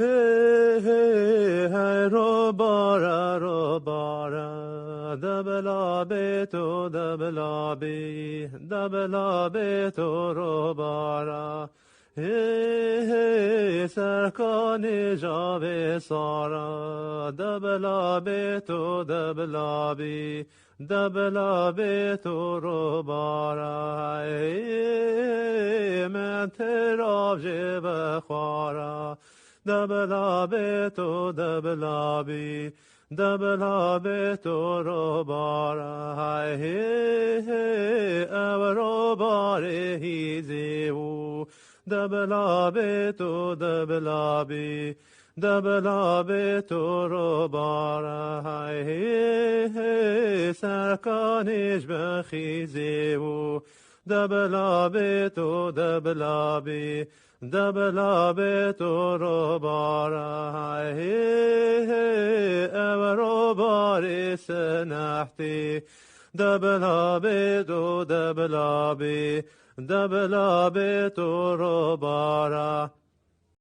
Hey, hey, hey, robara, dabla beto, dabla beto, robara. Hey, hey, sarkani jave sara, dabla beto, dabla beto, robara. Hey, man terav jeva khara. Dabla beto, dabla beto, robara, hai, he, he, robare, hizeu. Dabla beto, dabla beto, robara, hai, he, he, sarkanish bechizeu. Dabla beto, dabla beto, robara, he, he, robare senahti. Dabla beto, dabla beto, robara.